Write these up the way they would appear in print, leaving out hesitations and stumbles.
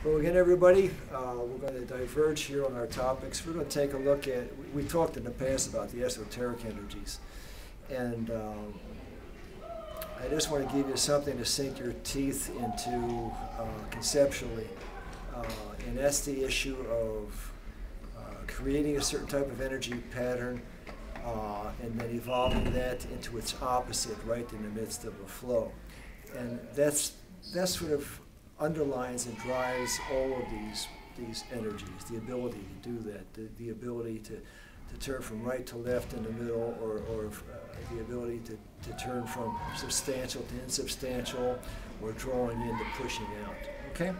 Well, again, everybody, we're going to diverge here on our topics. We're going to take a look at, we talked in the past about the esoteric energies. And I just want to give you something to sink your teeth into conceptually. And that's the issue of creating a certain type of energy pattern and then evolving that into its opposite right in the midst of a flow. And that's sort of underlines and drives all of these energies, the ability to do that, the ability to turn from right to left in the middle, or the ability to turn from substantial to insubstantial, or drawing in to pushing out. Okay?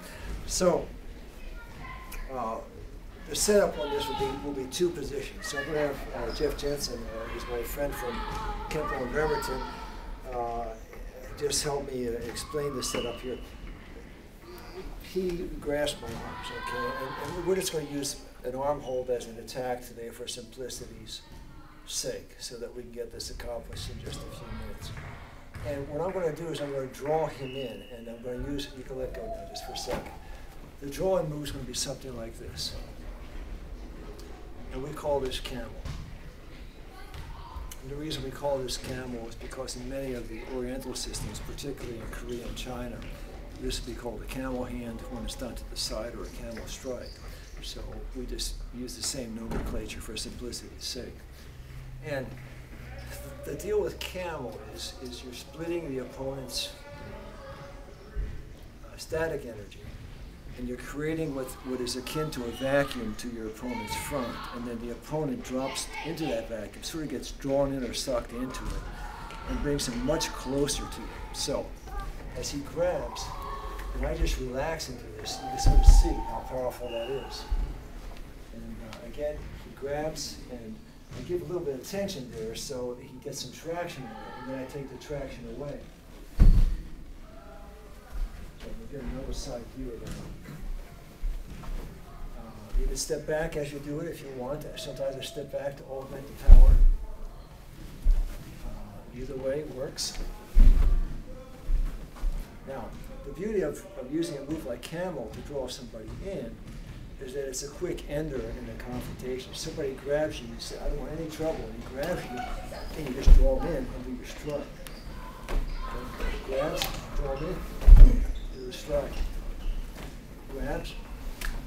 So, the setup on this will be two positions. So I'm going to have Jeff Jensen, who's my friend from Camel and Bremerton, just help me explain the setup here. He grasps my arms, okay, and we're just going to use an arm hold as an attack today for simplicity's sake, so that we can get this accomplished in just a few minutes. And what I'm going to do is I'm going to draw him in, and I'm going to use, you can let go now just for a second. The drawing move is going to be something like this. And we call this Camel. And the reason we call this Camel is because in many of the Oriental systems, particularly in Korea and China, it used to be called a camel hand when it's done to the side, or a camel strike. So we just use the same nomenclature for simplicity's sake. And the deal with camel is you're splitting the opponent's static energy, and you're creating what is akin to a vacuum to your opponent's front, and then the opponent drops into that vacuum, sort of gets drawn in or sucked into it, and brings him much closer to you. So as he grabs, and I just relax into this, you can sort of see how powerful that is. And again, he grabs, and I give a little bit of tension there so he gets some traction in it, and then I take the traction away. So we'll get another side view of that. You can step back as you do it if you want. Sometimes I step back to augment the power. Either way works. Now, the beauty of using a move like Camel to draw somebody in is that it's a quick ender in the confrontation. Somebody grabs you, you say, I don't want any trouble, and he grabs you, and you just draw him in and do your strike. Okay. Grabs, draw him in, do the strike. Grabs,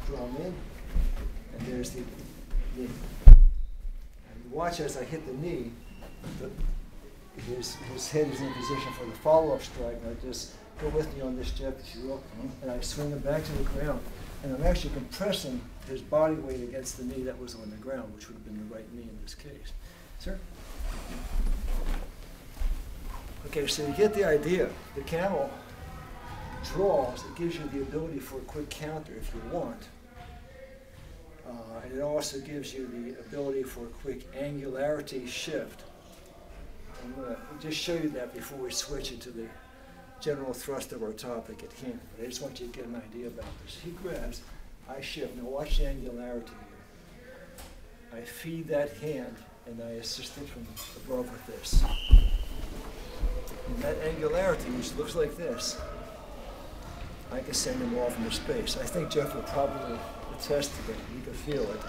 draw him in, and there's the knee. And watch as I hit the knee, his head is in position for the follow-up strike, and I just go with me on this, Jeff, if you will, and I swing him back to the ground, and I'm actually compressing his body weight against the knee that was on the ground, which would have been the right knee in this case. Sir? Okay, so you get the idea. The Camel draws, it gives you the ability for a quick counter if you want. And it also gives you the ability for a quick angularity shift. I'm going to just show you that before we switch into the general thrust of our topic at hand. But I just want you to get an idea about this. He grabs, I shift. Now watch the angularity here. I feed that hand, and I assist it from above with this. And that angularity, which looks like this, I can send him off into space. I think Jeff would probably attest to that. You can feel it.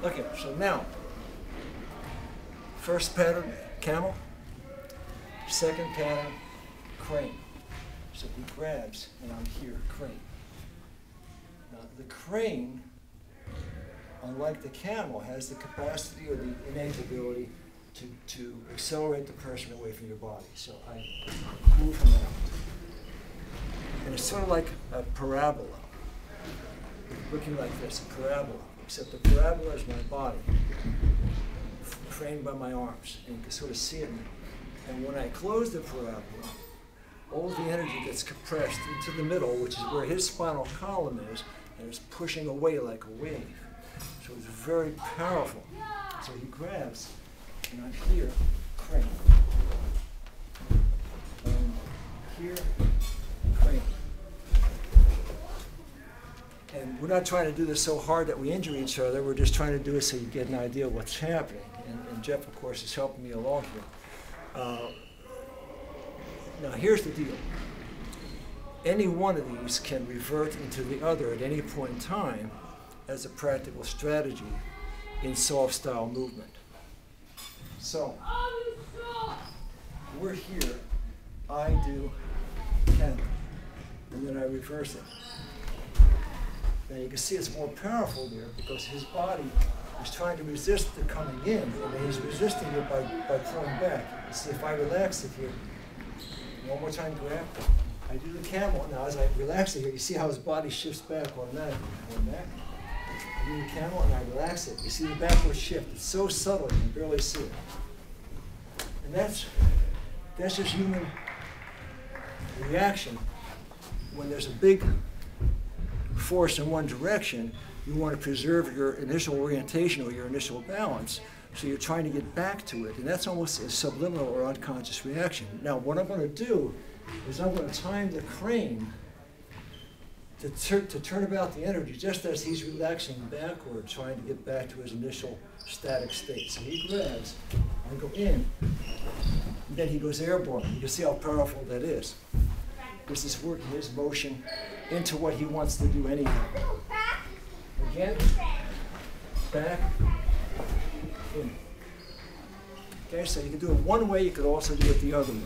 Okay, so now, first pattern, Camel. Second pattern, crane. So he grabs, and I'm here, crane. Now, the crane, unlike the Camel, has the capacity or the innate ability to accelerate the person away from your body. So I move him out. And it's sort of like a parabola, looking like this, a parabola, except the parabola is my body, framed by my arms, and you can sort of see it now. And when I close the parabola, all the energy gets compressed into the middle, which is where his spinal column is, and it's pushing away like a wave. So it's very powerful. So he grabs, and I'm here, crane. And here, crane. And we're not trying to do this so hard that we injure each other. We're just trying to do it so you get an idea of what's happening. And Jeff, of course, is helping me along here. Now, here's the deal. any one of these can revert into the other at any point in time as a practical strategy in soft style movement. So, we're here, I do Camel, and then I reverse it. Now you can see it's more powerful there because his body is trying to resist the coming in, and he's resisting it by pulling back. You see, if I relax it here, one more time, grab, I do the Camel. Now as I relax it here, you see how his body shifts back automatically. Going back. I do the Camel and I relax it. You see the backward shift. It's so subtle you can barely see it. And that's just human reaction. When there's a big force in one direction, you want to preserve your initial orientation or your initial balance. So you're trying to get back to it. And that's almost a subliminal or unconscious reaction. Now what I'm going to do is I'm going to time the crane to turn about the energy just as he's relaxing backward, trying to get back to his initial static state. So he grabs, I go in, and then he goes airborne. You can see how powerful that is. This is working his motion into what he wants to do anyhow. Again, back, in. Okay, so you can do it one way, you could also do it the other way.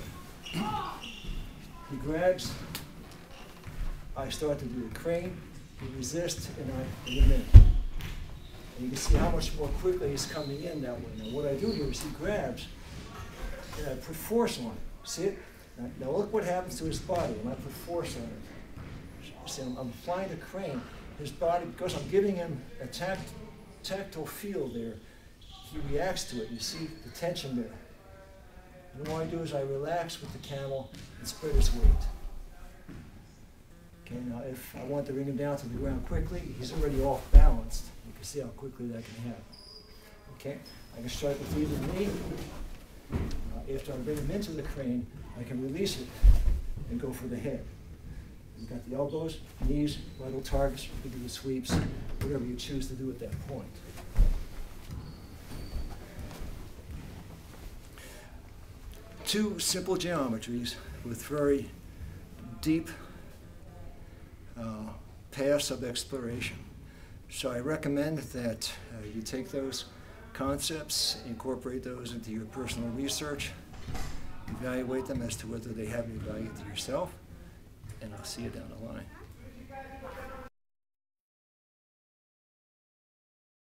He grabs, I start to do a crane, he resists, and I bring him in. And you can see how much more quickly he's coming in that way. Now what I do here is he grabs, and I put force on it. See it? Now look what happens to his body when I put force on it. See, I'm applying the crane. His body, because I'm giving him a tactile feel there, he reacts to it. You see the tension there. And what I do is I relax with the Camel and spread his weight. Okay, now if I want to bring him down to the ground quickly, he's already off balanced. You can see how quickly that can happen. Okay, I can strike with either knee. After I bring him into the crane, I can release it and go for the head. You've got the elbows, knees, vital targets, you can do the sweeps, whatever you choose to do at that point. Two simple geometries with very deep paths of exploration. So I recommend that you take those concepts, incorporate those into your personal research, evaluate them as to whether they have any value to yourself, and I'll see you down the line.